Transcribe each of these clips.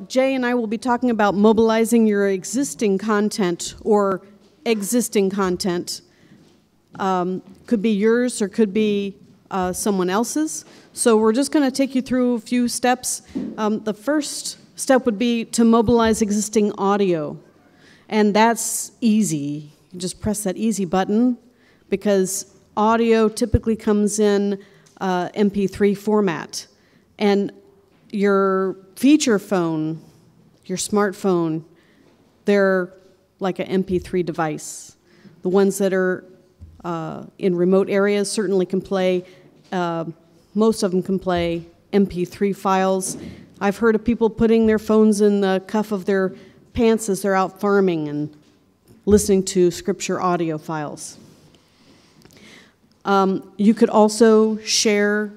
Jay and I will be talking about mobilizing your existing content or existing content. Could be yours or could be someone else's. So we're just going to take you through a few steps. The first step would be to mobilize existing audio. And that's easy. You just press that easy button because audio typically comes in MP3 format. And your feature phone, your smartphone, they're like an MP3 device. The ones that are in remote areas certainly can play, most of them can play MP3 files. I've heard of people putting their phones in the cuff of their pants as they're out farming and listening to scripture audio files. You could also share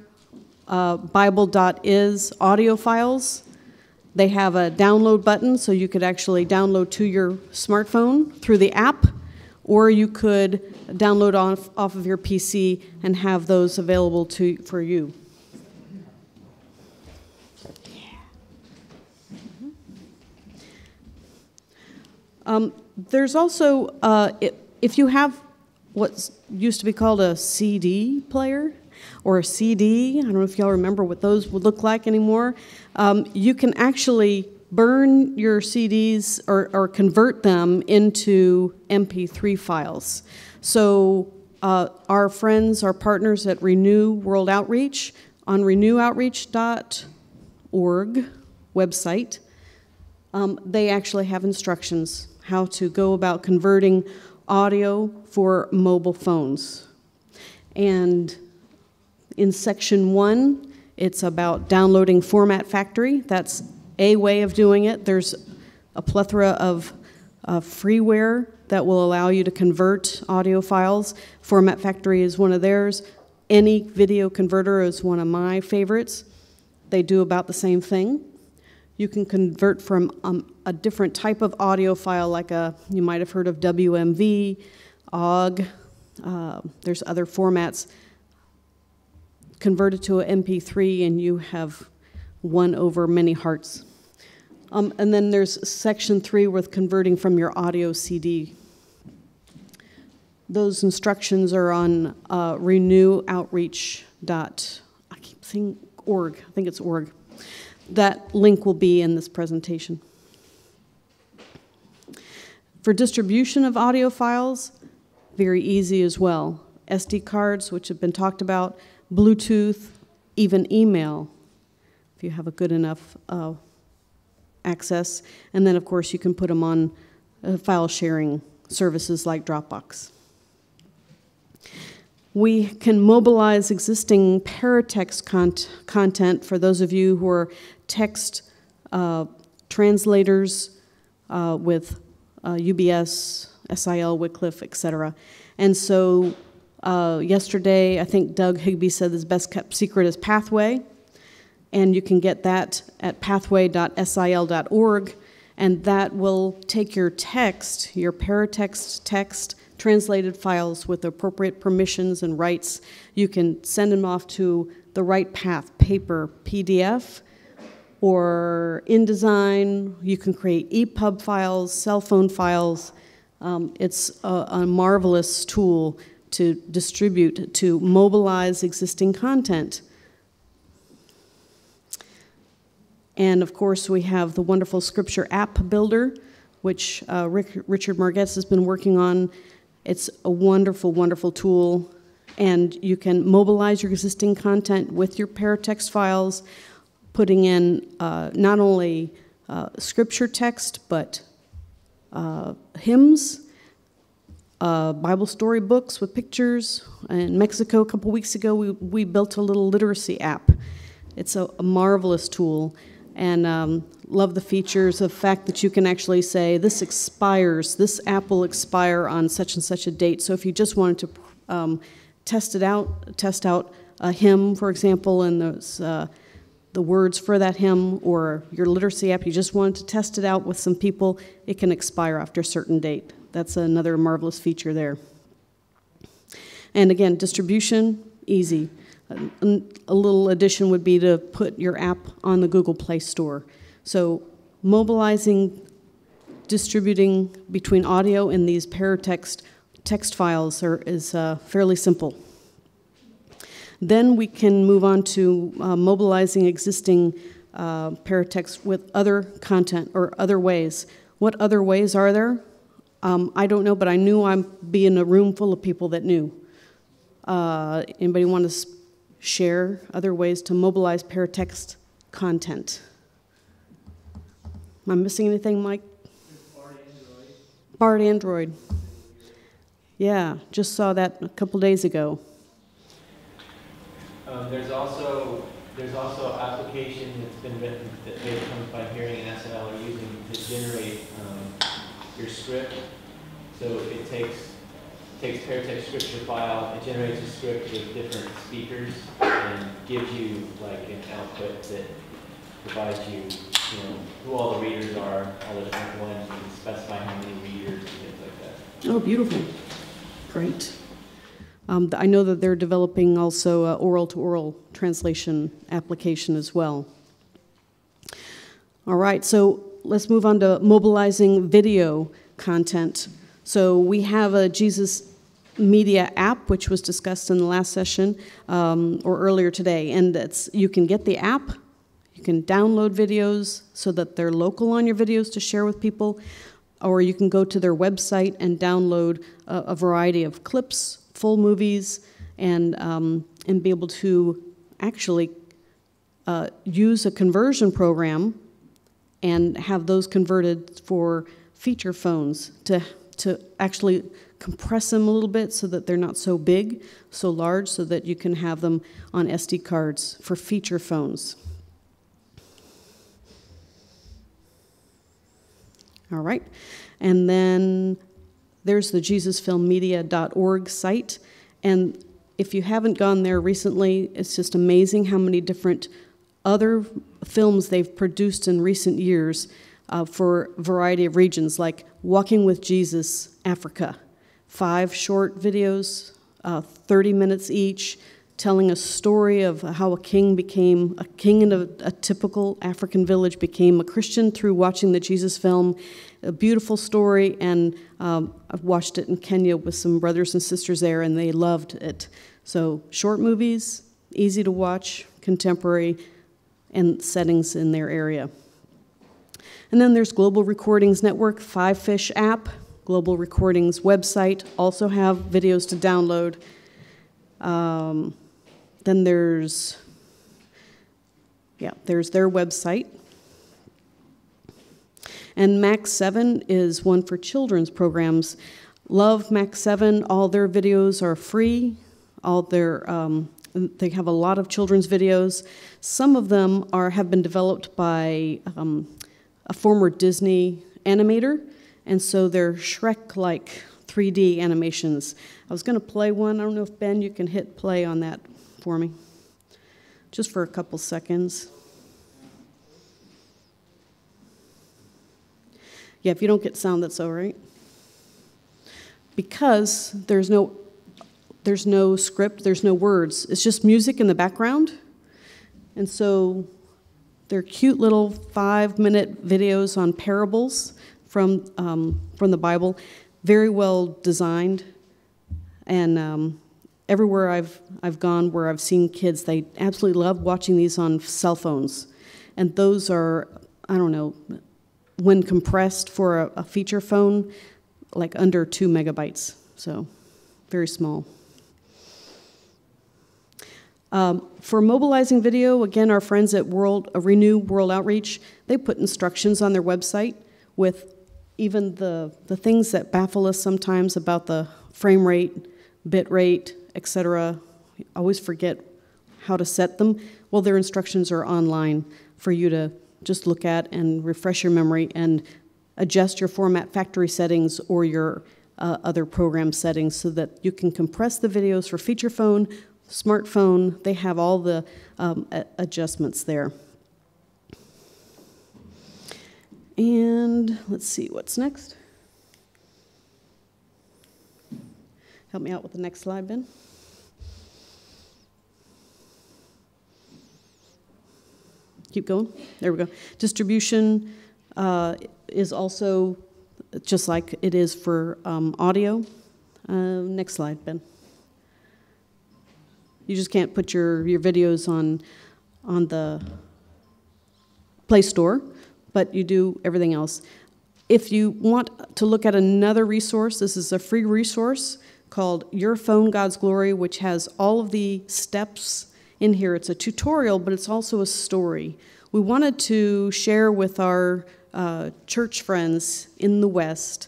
Bible.is audio files. They have a download button, so you could actually download to your smartphone through the app, or you could download off of your PC and have those available for you. There's also, if you have what used to be called a CD player or a CD, I don't know if y'all remember what those would look like anymore, you can actually burn your CDs or convert them into MP3 files. So our friends, our partners at Renew World Outreach, on renewoutreach.org website, they actually have instructions how to go about converting audio for mobile phones. And in section 1, it's about downloading Format Factory. That's a way of doing it. There's a plethora of freeware that will allow you to convert audio files. Format Factory is one of theirs. Any video converter is one of my favorites. They do about the same thing. You can convert from a different type of audio file, like you might have heard of WMV, OGG. There's other formats. Convert it to an MP3, and you have won over many hearts. And then there's section 3 with converting from your audio CD. Those instructions are on renewoutreach.org. I think it's org. That link will be in this presentation. For distribution of audio files, very easy as well. SD cards, which have been talked about, Bluetooth, even email, if you have a good enough access. And then, of course, you can put them on file sharing services like Dropbox. We can mobilize existing paratext content for those of you who are text translators with UBS, SIL, Wycliffe, etc. And so yesterday, I think Doug Higbee said his best kept secret is Pathway, and you can get that at pathway.sil.org, and that will take your text, your paratext text, translated files with appropriate permissions and rights. You can send them off to the right path, paper, PDF, or InDesign. You can create EPUB files, cell phone files. It's a marvelous tool to distribute, to mobilize existing content. And of course, we have the wonderful Scripture App Builder, which Richard Margetts has been working on. It's a wonderful, wonderful tool, and you can mobilize your existing content with your paratext files, putting in not only scripture text, but hymns, Bible story books with pictures. In Mexico, a couple weeks ago, we built a little literacy app. It's a marvelous tool, and love the features, the fact that you can actually say, this expires, this app will expire on such and such a date. So if you just wanted to test out a hymn, for example, and those, the words for that hymn, or your literacy app, you just wanted to test it out with some people, it can expire after a certain date. That's another marvelous feature there. And again, distribution, easy. A little addition would be to put your app on the Google Play Store. So mobilizing, distributing between audio and these paratext text files is fairly simple. Then we can move on to mobilizing existing paratext with other content or other ways. What other ways are there? I don't know, but I knew I'd be in a room full of people that knew. Anybody want to share other ways to mobilize paratext content? Am I missing anything, Mike? BART Android. Yeah, just saw that a couple days ago. There's also application that's been written that comes by hearing and SNL are using to generate your script. So it takes paratext scripture file, it generates a script with different speakers and gives you like an output that provides you, who all the readers are, all the different ones. You can specify how many readers and things like that. Oh, beautiful. Great. I know that they're developing also an oral-to-oral translation application as well. All right, so let's move on to mobilizing video content. So we have a Jesus Media app, which was discussed in the last session or earlier today, and you can get the app. You can download videos so that they're local on your videos to share with people, or you can go to their website and download a variety of clips, full movies, and be able to actually use a conversion program and have those converted for feature phones to actually compress them a little bit so that they're not so big, so large, so that you can have them on SD cards for feature phones. All right, and then there's the JesusFilmMedia.org site, and if you haven't gone there recently, it's just amazing how many different other films they've produced in recent years for a variety of regions, like Walking with Jesus, Africa. 5 short videos, 30 minutes each, telling a story of how a king in a typical African village became a Christian through watching the Jesus film. A beautiful story, and I've watched it in Kenya with some brothers and sisters there, and they loved it. So short movies, easy to watch, contemporary, and settings in their area. And then there's Global Recordings Network, 5Fish app, Global Recordings website, also have videos to download. Then there's their website. And Max 7 is one for children's programs. Love Max 7, all their videos are free. They have a lot of children's videos. Some of them have been developed by a former Disney animator, and so they're Shrek-like 3D animations. I was going to play one. I don't know if, Ben, you can hit play on that for me, just for a couple seconds. Yeah, if you don't get sound, that's all right. Because there's no script, there's no words. It's just music in the background. And so they're cute little 5-minute videos on parables from the Bible, very well designed. And everywhere I've gone where I've seen kids, they absolutely love watching these on cell phones. And those are, I don't know, when compressed for a feature phone, like under 2 megabytes, so very small. For mobilizing video, again, our friends at Renew World Outreach, they put instructions on their website with even the things that baffle us sometimes about the frame rate, bit rate, etc. We always forget how to set them. Well, their instructions are online for you to just look at and refresh your memory and adjust your format factory settings or your other program settings so that you can compress the videos for feature phone, smartphone. They have all the adjustments there. And let's see, what's next? Help me out with the next slide, Ben. keep going. There we go. Distribution is also just like it is for audio. Next slide, Ben. You just can't put your videos on the Play Store, but you do everything else. If you want to look at another resource, this is a free resource called Your Phone, God's Glory, which has all of the steps in here. It's a tutorial, but it's also a story. We wanted to share with our church friends in the West,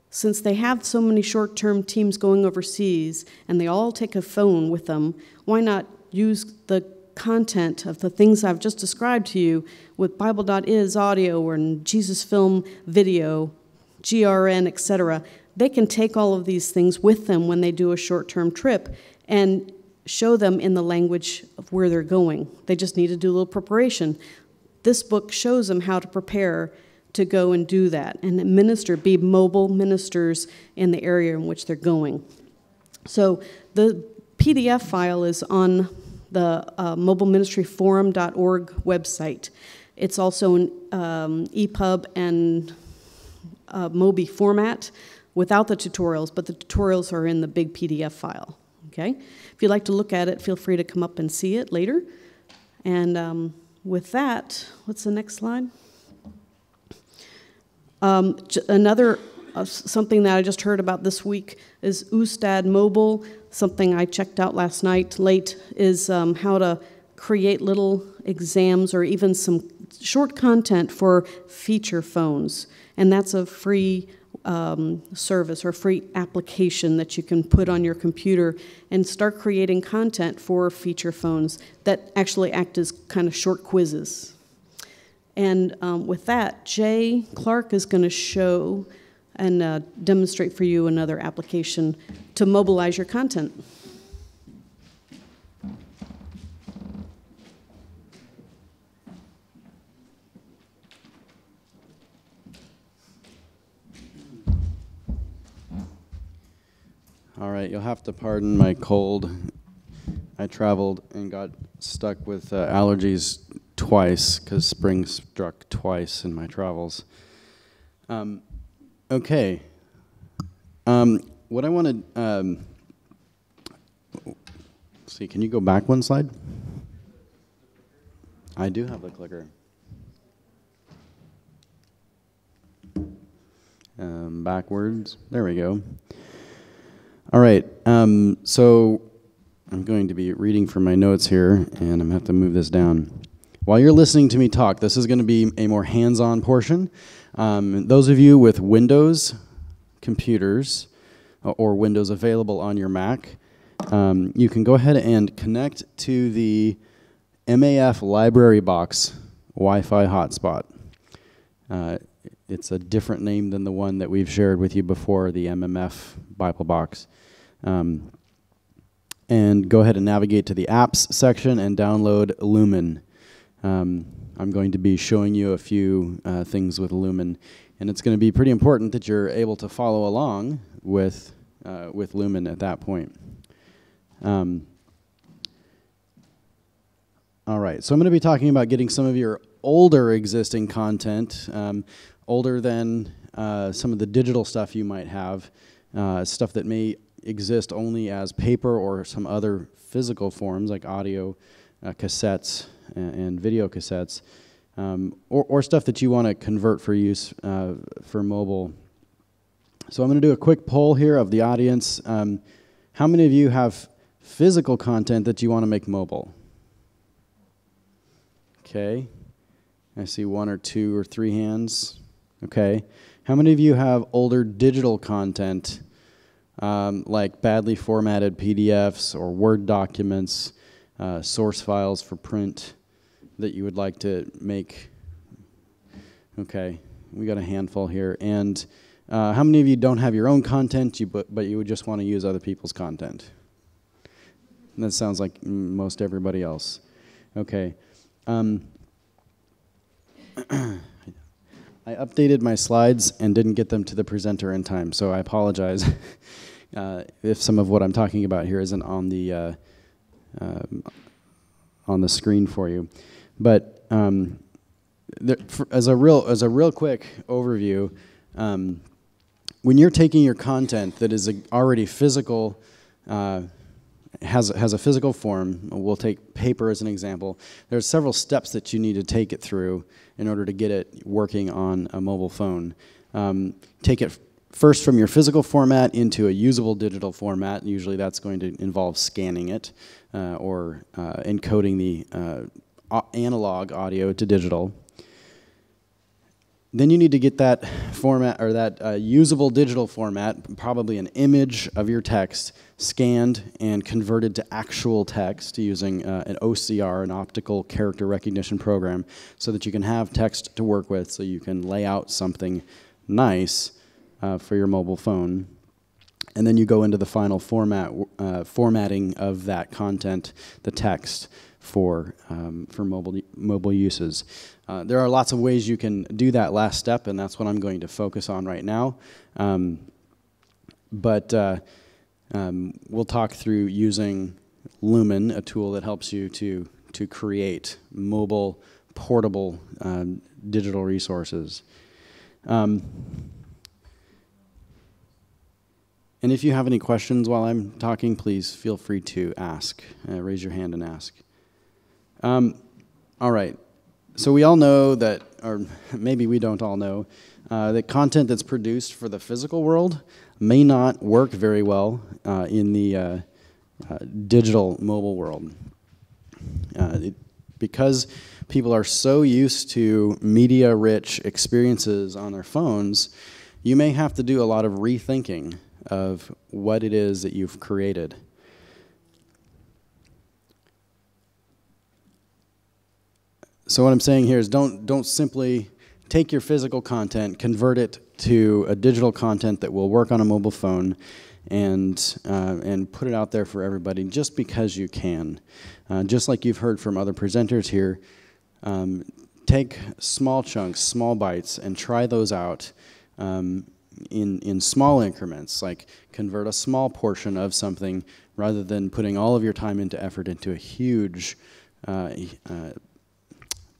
since they have so many short-term teams going overseas, and they all take a phone with them, why not use the content of the things I've just described to you with Bible.is audio and Jesus Film video, GRN, etc. They can take all of these things with them when they do a short-term trip and show them in the language of where they're going. They just need to do a little preparation. This book shows them how to prepare to go and do that and be mobile ministers in the area in which they're going. So the PDF file is on the mobileministryforum.org website. It's also an EPUB and Mobi format without the tutorials, but the tutorials are in the big PDF file, okay? If you'd like to look at it, feel free to come up and see it later. And with that, what's the next slide? Another something that I just heard about this week is Ustad Mobile. Something I checked out last night late is how to create little exams or even some short content for feature phones. And that's a free service or free application that you can put on your computer and start creating content for feature phones that actually act as kind of short quizzes. And with that, Jay Clark is going to show and demonstrate for you another application to mobilize your content. All right, you'll have to pardon my cold. I traveled and got stuck with allergies twice because spring struck twice in my travels. Okay. What I wanted, see, can you go back one slide? I do have the clicker. Backwards. There we go. All right. So I'm going to be reading from my notes here, and I'm going to have to move this down. While you're listening to me talk, this is going to be a more hands-on portion. Those of you with Windows computers or Windows available on your Mac, you can go ahead and connect to the MAF Library Box Wi-Fi hotspot. It's a different name than the one that we've shared with you before, the MMF Bible Box. And go ahead and navigate to the Apps section and download Lumen. I'm going to be showing you a few things with Lumen, and it's going to be pretty important that you're able to follow along with Lumen at that point. All right, so I'm going to be talking about getting some of your older existing content, older than some of the digital stuff you might have, stuff that may exist only as paper or some other physical forms like audio cassettes and video cassettes, or stuff that you want to convert for use for mobile. So I'm going to do a quick poll here of the audience. How many of you have physical content that you want to make mobile? Okay. I see 1 or 2 or 3 hands. Okay. How many of you have older digital content, like badly formatted PDFs or Word documents, source files for print that you would like to make? Okay, we got a handful here. And how many of you don't have your own content, but you would just want to use other people's content? And that sounds like most everybody else. Okay. I updated my slides and didn't get them to the presenter in time, so I apologize if some of what I'm talking about here isn't on the screen for you. But as a real quick overview, when you're taking your content that is already physical, has a physical form, we'll take paper as an example, there's several steps that you need to take it through in order to get it working on a mobile phone. Take it first from your physical format into a usable digital format. Usually that's going to involve scanning it or encoding the analog audio to digital. Then you need to get that format, or that usable digital format, probably an image of your text, scanned and converted to actual text using an OCR, an optical character recognition program, so that you can have text to work with, so you can lay out something nice for your mobile phone. And then you go into the final formatting of that content, the text, for mobile uses. There are lots of ways you can do that last step, and that's what I'm going to focus on right now. We'll talk through using Lumen, a tool that helps you to create mobile, portable digital resources. And if you have any questions while I'm talking, please feel free to ask. Raise your hand and ask. All right. So we all know that, or maybe we don't all know, that content that's produced for the physical world may not work very well in the digital mobile world. Because people are so used to media-rich experiences on their phones, you may have to do a lot of rethinking of what it is that you've created. So what I'm saying here is don't simply take your physical content, convert it to a digital content that will work on a mobile phone, and put it out there for everybody just because you can. Just like you've heard from other presenters here, take small chunks, small bites, and try those out in small increments, like convert a small portion of something rather than putting all of your time and effort into a huge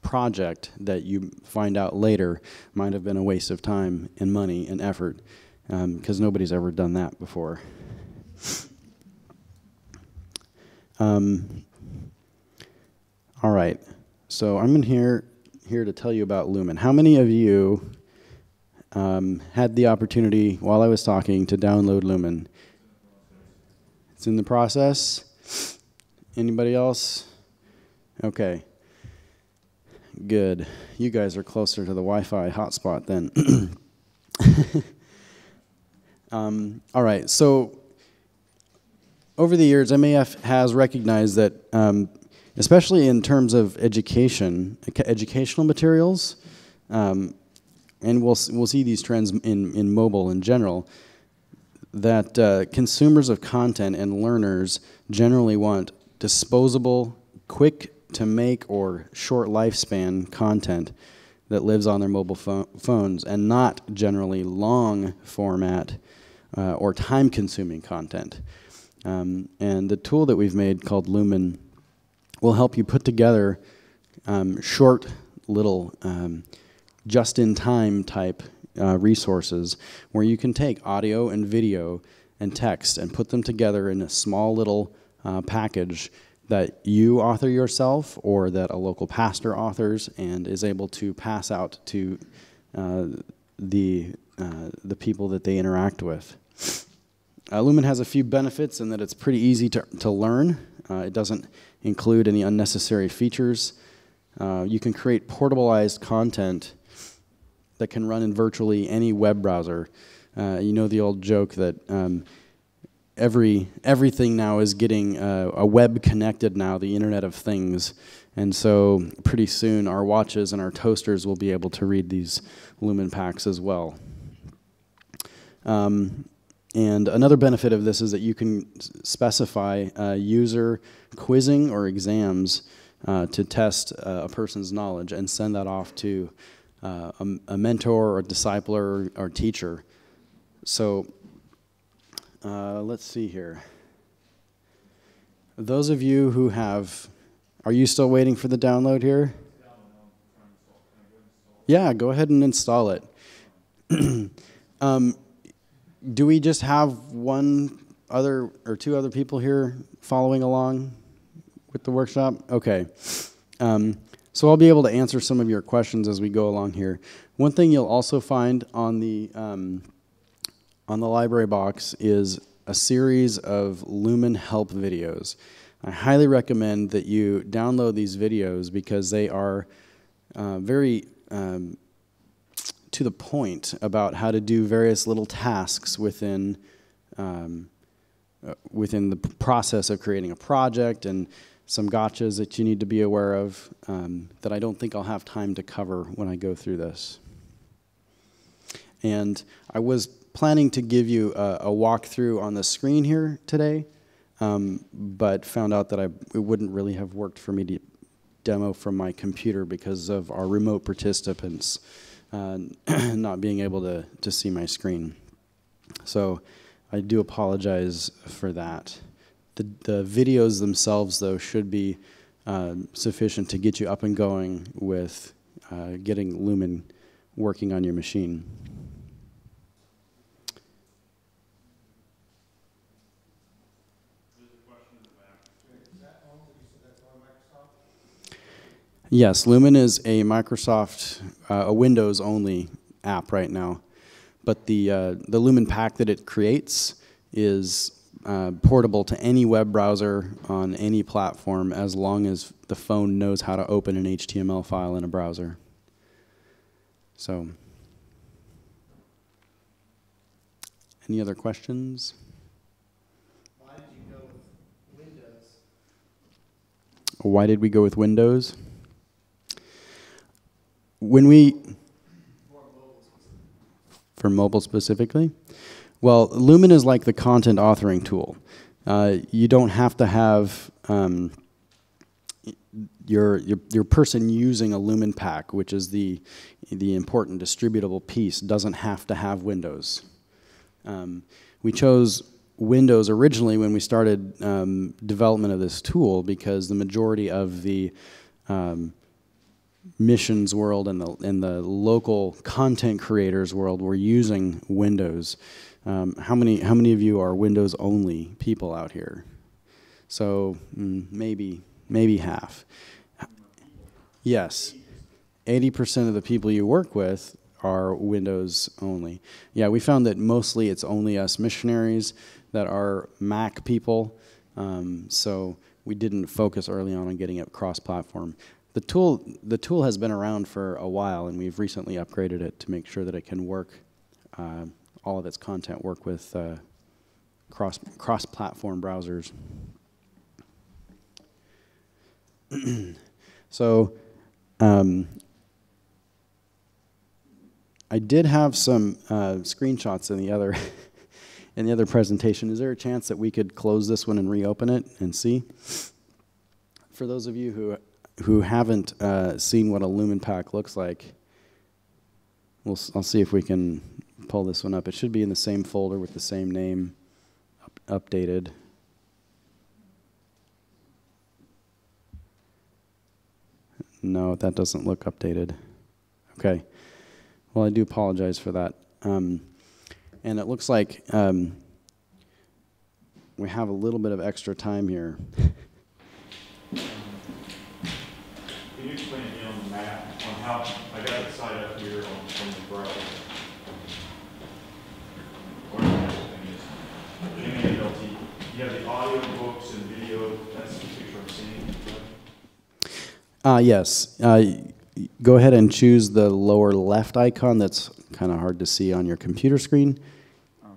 project that you find out later might have been a waste of time and money and effort, because nobody's ever done that before. All right, so I'm here to tell you about Lumen. How many of you had the opportunity while I was talking to download Lumen? It's in the process. Anybody else? Okay. Good. You guys are closer to the Wi-Fi hotspot then. All right. So over the years, MAF has recognized that, especially in terms of educational materials, and we'll see these trends in mobile in general, that consumers of content and learners generally want disposable, quick to make or short lifespan content that lives on their mobile phones, and not generally long format or time-consuming content. And the tool that we've made called Lumen will help you put together short little just-in-time type resources where you can take audio and video and text and put them together in a small little package that you author yourself or that a local pastor authors and is able to pass out to the people that they interact with. Lumen has a few benefits in that it's pretty easy to learn. It doesn't include any unnecessary features. You can create portableized content that can run in virtually any web browser. You know the old joke that everything now is getting a web connected now, the Internet of Things. And so pretty soon our watches and our toasters will be able to read these Lumen packs as well. And another benefit of this is that you can specify user quizzing or exams to test a person's knowledge and send that off to a mentor or a discipler or teacher. So let's see here. Those of you who have, are you still waiting for the download here? Yeah, go ahead and install it. Do we just have one other or two other people here following along with the workshop? Okay. So I'll be able to answer some of your questions as we go along here. One thing you'll also find on the library box is a series of Lumen help videos. I highly recommend that you download these videos because they are very to the point about how to do various little tasks within the process of creating a project, and some gotchas that you need to be aware of that I don't think I'll have time to cover when I go through this. And I was planning to give you a walkthrough on the screen here today, but found out that it wouldn't really have worked for me to demo from my computer because of our remote participants not being able to see my screen. So I do apologize for that. The videos themselves, though, should be sufficient to get you up and going with getting Lumen working on your machine. Yes, Lumen is a Microsoft, a Windows-only app right now, but the Lumen pack that it creates is portable to any web browser on any platform as long as the phone knows how to open an HTML file in a browser. So, any other questions? Why did you go with Windows? Why did we go with Windows? When we, for mobile specifically? Well, Lumen is like the content authoring tool. You don't have to have your person using a Lumen pack, which is the important distributable piece, doesn't have to have Windows. We chose Windows originally when we started development of this tool because the majority of the missions world and the local content creators world were using Windows. How many of you are Windows only people out here? So maybe half. Yes, 80% of the people you work with are Windows only. Yeah, we found that mostly it's only us missionaries that are Mac people. So we didn't focus early on getting it cross-platform. The tool has been around for a while, and we've recently upgraded it to make sure that it can work, all of its content work with cross-platform browsers. So I did have some screenshots in the other in the other presentation. Is there a chance that we could close this one and reopen it and see? For those of you who haven't seen what a Lumen pack looks like, I'll see if we can pull this one up. It should be in the same folder with the same name, updated. No, that doesn't look updated. Okay. Well, I do apologize for that. And it looks like we have a little bit of extra time here. Can you explain to me on the map on how I got it side up here on the browser? Or the thing is, LT, you have the audio books and video. That's the picture I'm seeing. Yes. Go ahead and choose the lower left icon. That's kind of hard to see on your computer screen. Okay.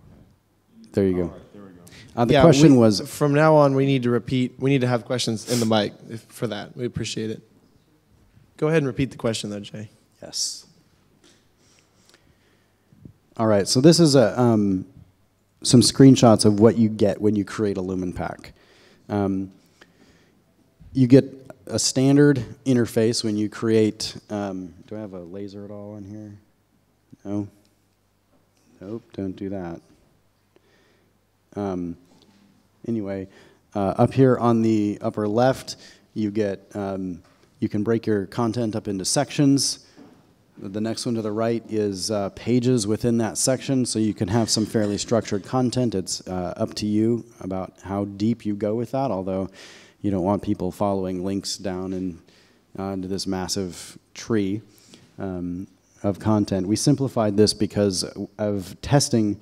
There you go. All right, there we go. The question was, from now on, we need to repeat. We need to have questions in the mic for that. We appreciate it. Go ahead and repeat the question, though, Jay. yes. All right, so this is some screenshots of what you get when you create a Lumen pack. You get a standard interface when you create, do I have a laser at all on here? No? Nope, don't do that. Anyway, up here on the upper left, you get, you can break your content up into sections, The next one to the right is pages within that section, so you can have some fairly structured content. It's up to you about how deep you go with that, although you don't want people following links down into this massive tree of content. We simplified this because of testing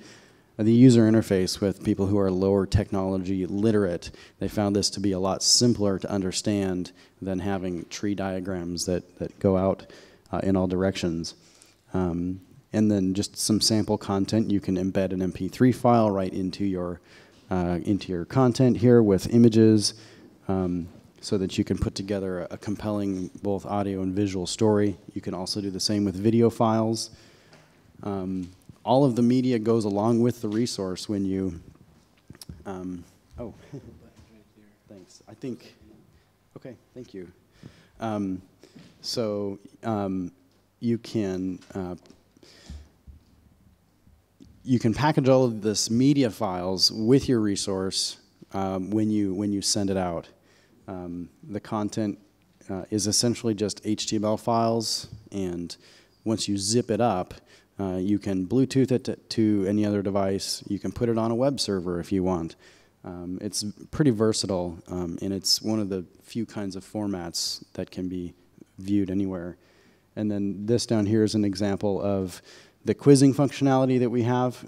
the user interface with people who are lower technology literate. They found this to be a lot simpler to understand than having tree diagrams that go out in all directions. And then just some sample content. You can embed an MP3 file right into your content here with images, so that you can put together a compelling both audio and visual story. You can also do the same with video files. All of the media goes along with the resource when you, oh, thanks. I think, okay, thank you. So you can package all of this media files with your resource when you send it out. The content is essentially just HTML files, and once you zip it up, you can Bluetooth it to any other device. You can put it on a web server if you want. It's pretty versatile, and it's one of the few kinds of formats that can be viewed anywhere. And then this down here is an example of the quizzing functionality that we have.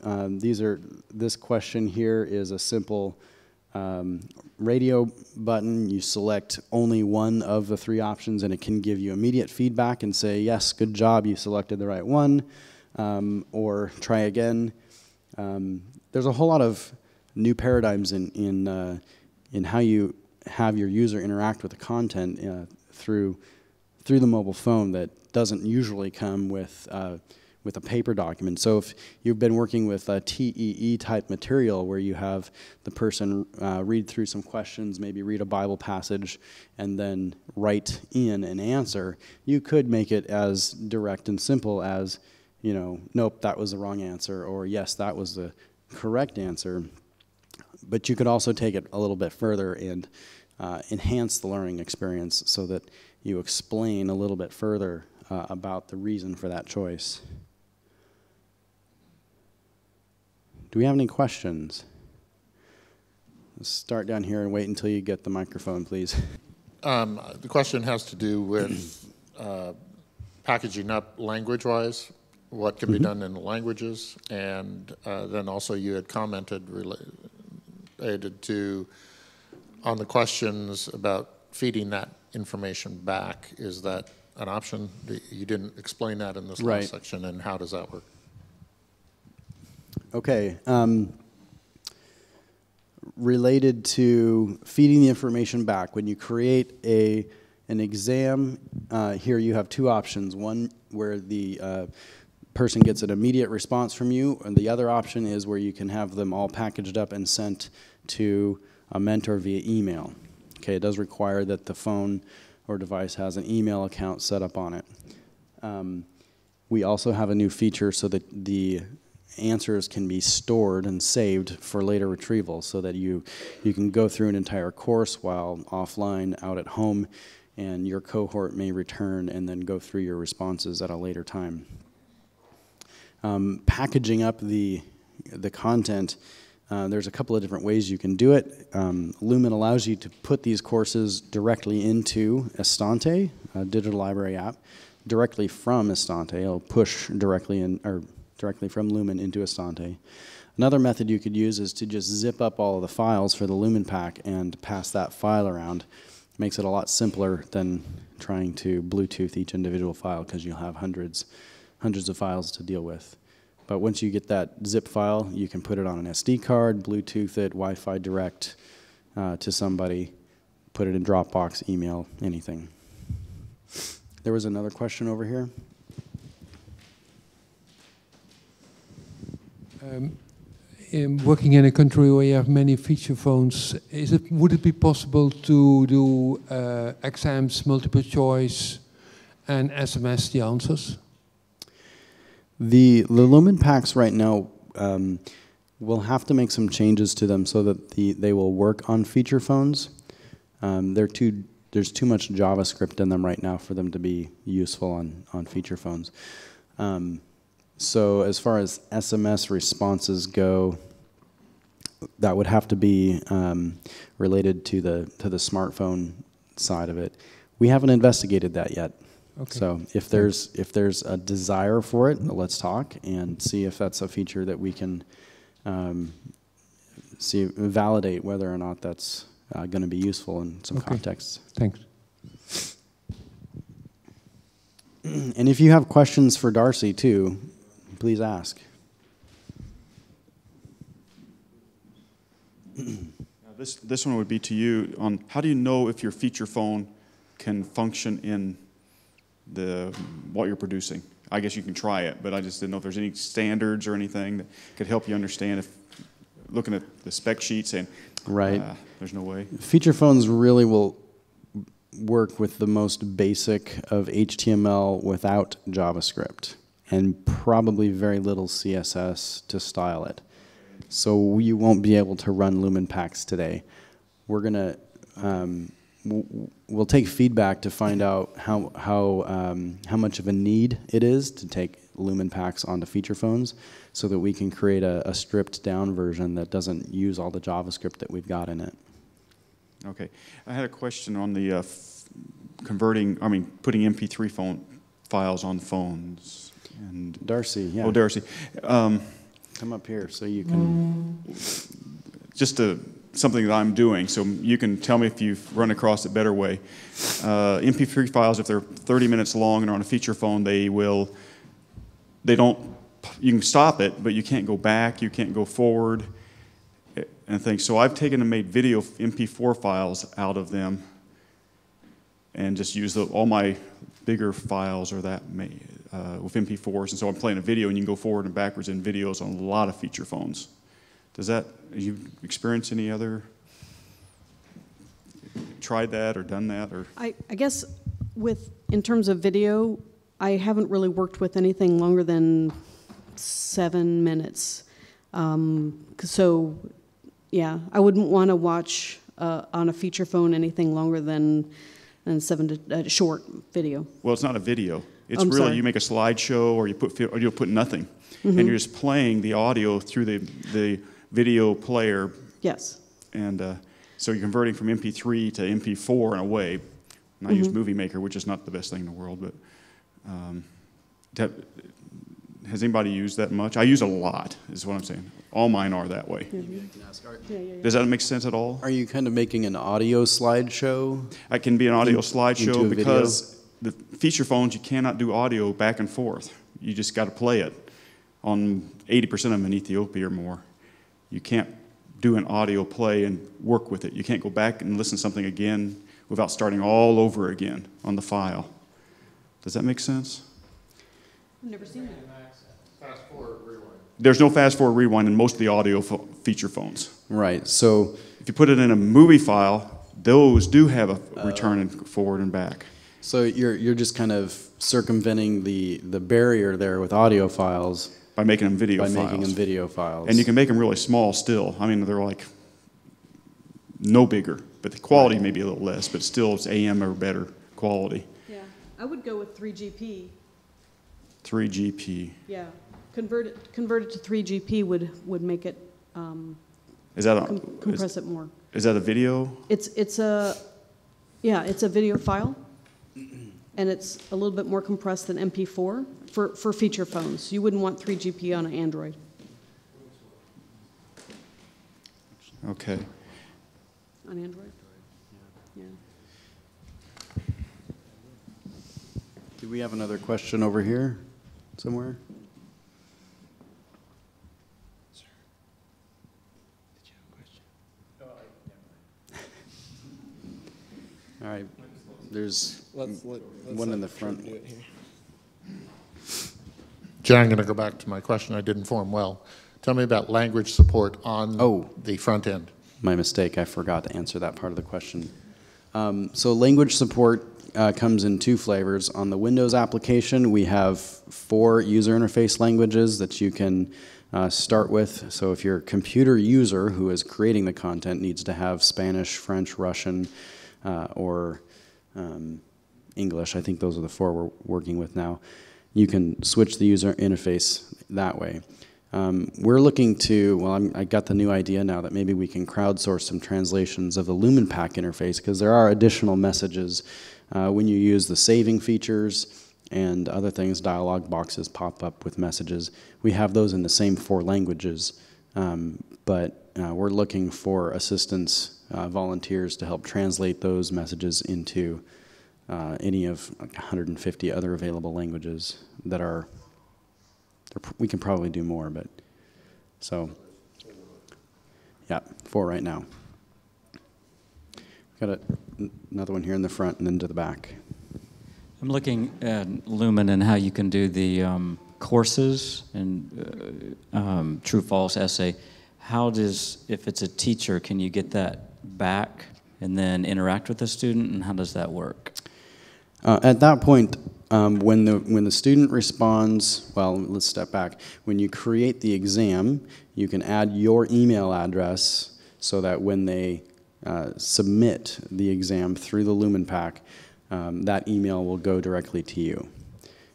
This question here is a simple radio button. You select only one of the three options, and it can give you immediate feedback and say, yes, good job, you selected the right one, or try again. There's a whole lot of new paradigms in how you have your user interact with the content through the mobile phone that doesn't usually come with a paper document. So if you've been working with a TEE type material where you have the person read through some questions, maybe read a Bible passage, and then write in an answer, you could make it as direct and simple as, you know, nope, that was the wrong answer, or yes, that was the correct answer. But you could also take it a little bit further and enhance the learning experience so that you explain a little bit further about the reason for that choice. Do we have any questions? Let's start down here and wait until you get the microphone, please. The question has to do with packaging up language-wise, what can be done in the languages, and then also you had commented related to on the questions about feeding that information back. Is that an option? You didn't explain that in this last section, and how does that work? Okay. Related to feeding the information back, when you create an exam, here you have two options. One where the person gets an immediate response from you, and the other option is where you can have them all packaged up and sent to a mentor via email. Okay, it does require that the phone or device has an email account set up on it. We also have a new feature so that the answers can be stored and saved for later retrieval, so that you can go through an entire course while offline out at home, and your cohort may return and then go through your responses at a later time. Packaging up the content, there's a couple of different ways you can do it. Lumen allows you to put these courses directly into Estante, a digital library app, directly from Estante. It'll push directly from Lumen into Estante. Another method you could use is to just zip up all of the files for the Lumen pack and pass that file around. Makes it a lot simpler than trying to Bluetooth each individual file, because you'll have hundreds of files to deal with. But once you get that zip file, you can put it on an SD card, Bluetooth it, Wi-Fi direct to somebody, put it in Dropbox, email, anything. There was another question over here. Working in a country where you have many feature phones, would it be possible to do exams, multiple choice, and SMS the answers? The Lumen packs right now, we'll have to make some changes to them so that they will work on feature phones. They're too there's too much JavaScript in them right now for them to be useful on feature phones. So as far as SMS responses go, that would have to be related to the smartphone side of it. We haven't investigated that yet. Okay. So if there's a desire for it, let's talk and see if that's a feature that we can validate whether or not that's going to be useful in some contexts. Thanks. And if you have questions for Darcy too, please ask. This one would be to you on how do you know if your feature phone can function in what you're producing? I guess you can try it, but I just didn't know if there's any standards or anything that could help you understand if looking at the spec sheet saying, right, there's no way. Feature phones really will work with the most basic of HTML without JavaScript and probably very little CSS to style it. So you won't be able to run Lumen packs today. We're gonna we'll take feedback to find out how much of a need it is to take Lumen packs onto feature phones, so that we can create a stripped down version that doesn't use all the JavaScript that we've got in it. Okay, I had a question on the putting MP3 files on phones. And Darcy, yeah. Oh, Darcy. Come up here so you can. Just something that I'm doing, so you can tell me if you've run across a better way. MP3 files, if they're 30 minutes long and are on a feature phone, you can stop it, but you can't go back, you can't go forward, and things. So I've taken and made video MP4 files out of them and just used all my bigger files are that made with MP4s, and so I'm playing a video and you can go forward and backwards in videos on a lot of feature phones. Have you experienced any other, tried that or done that? Or I guess in terms of video, I haven't really worked with anything longer than 7 minutes. So, yeah, I wouldn't want to watch on a feature phone anything longer than short video. Well, it's not a video. It's I'm really, sorry. you make a slideshow or you'll put nothing. And you're just playing the audio through the video player. Yes. And so you're converting from MP3 to MP4 in a way. And I use Movie Maker, which is not the best thing in the world, but has anybody used that much? I use a lot, is what I'm saying. All mine are that way. Does that make sense at all? Are you kind of making an audio slideshow? It can be an audio into slideshow a because the feature phones, you cannot do audio back and forth. You just got to play it. On 80% of them in Ethiopia or more, you can't do an audio play and work with it. You can't go back and listen to something again without starting all over again on the file. Does that make sense? I've never seen that. Fast forward, rewind. There's no fast forward rewind in most of the audio feature phones. Right. So If you put it in a movie file, those do have a return and forward and back. So you're just kind of circumventing the barrier there with audio files By making them video by files. making them video files. And you can make them really small still. I mean, they're like no bigger, but the quality may be a little less, but still it's AM or better quality. Yeah, I would go with 3GP. 3GP. Yeah, convert it to 3GP would make it Is that compress it more. is that a video? It's a video file, and it's a little bit more compressed than MP4 for feature phones. You wouldn't want 3GP on an Android. Okay. On Android? Yeah. Do we have another question over here somewhere? All right. There's one in the front. John, I'm going to go back to my question. I didn't form well. Tell me about language support on the front end. My mistake. I forgot to answer that part of the question. So language support comes in two flavors. On the Windows application, we have 4 user interface languages that you can start with. So if your computer user who is creating the content needs to have Spanish, French, Russian, or English. I think those are the 4 we're working with now. You can switch the user interface that way. We're looking to, well, I got the new idea now that maybe we can crowdsource some translations of the LumenPack interface, because there are additional messages when you use the saving features and other things. Dialog boxes pop up with messages. We have those in the same 4 languages, but we're looking for assistance, volunteers to help translate those messages into any of like 150 other available languages that are. We can probably do more, but so yeah, 4 right now. Got another one here in the front and then to the back. I'm looking at Lumen and how you can do the courses and true-false essay. How does, if it's a teacher, can you get that back and then interact with the student, and how does that work? At that point, when the student responds, well, let's step back. When you create the exam, you can add your email address so that when they submit the exam through the LumenPack, that email will go directly to you.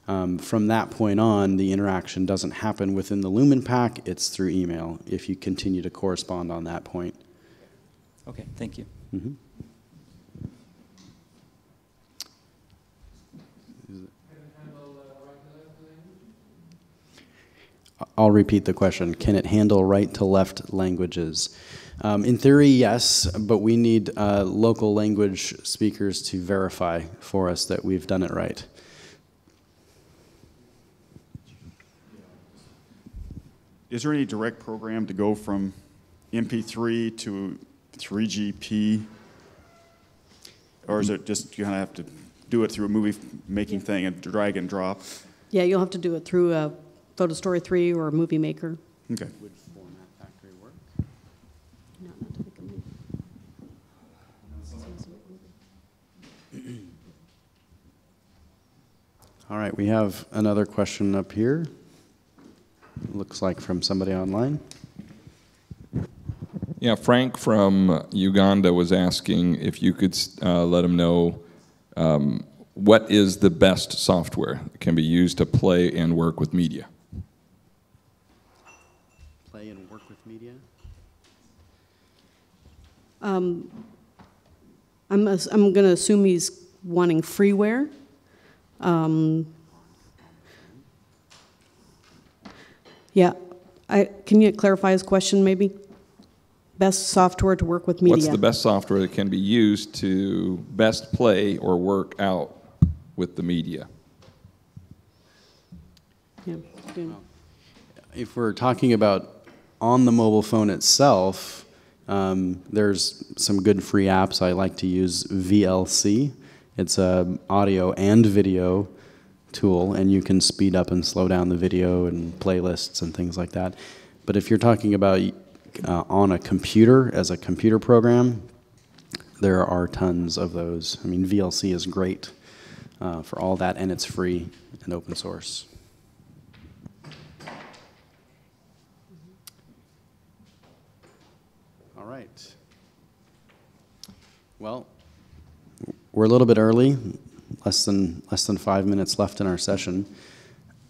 From that point on, the interaction doesn't happen within the LumenPack, it's through email, if you continue to correspond on that point. Okay, thank you. Mm-hmm. I'll repeat the question. Can it handle right-to-left languages? In theory, yes, but we need local language speakers to verify for us that we've done it right. Is there any direct program to go from MP3 to 3GP? Or is it just you kind of have to do it through a movie-making thing and drag and drop? Yeah, you'll have to do it through a Photo Story 3 or a Movie Maker. Okay. Would Format Factory work? No, not to make a movie. All right, we have another question up here. Looks like from somebody online. Yeah, Frank from Uganda was asking if you could let him know what is the best software that can be used to play and work with media. Play and work with media? I'm going to assume he's wanting freeware. Yeah, can you clarify his question maybe? Best software to work with media. What's the best software that can be used to best play or work out with the media? Yeah. If we're talking about on the mobile phone itself, there's some good free apps. I like to use VLC. It's a audio and video tool, and you can speed up and slow down the video and playlists and things like that. But if you're talking about on a computer, as a computer program, there are tons of those. I mean, VLC is great for all that, and it's free and open source. All right. Well, we're a little bit early, less than 5 minutes left in our session.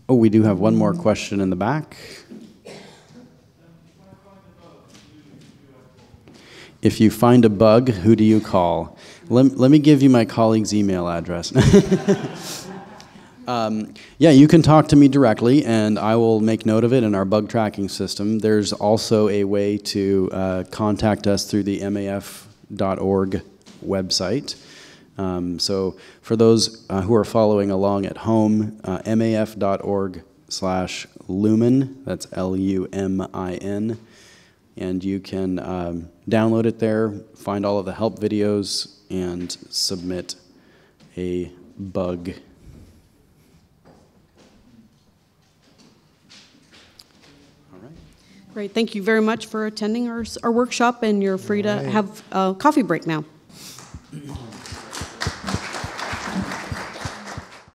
Oh, we do have one more question in the back. If you find a bug, who do you call? Let me give you my colleague's email address. Yeah, you can talk to me directly, and I will make note of it in our bug tracking system. There's also a way to contact us through the maf.org website. So for those who are following along at home, maf.org/lumen, that's LUMIN, and you can download it there, find all of the help videos, and submit a bug. All right. Great. Thank you very much for attending our workshop, and you're free to have a coffee break now.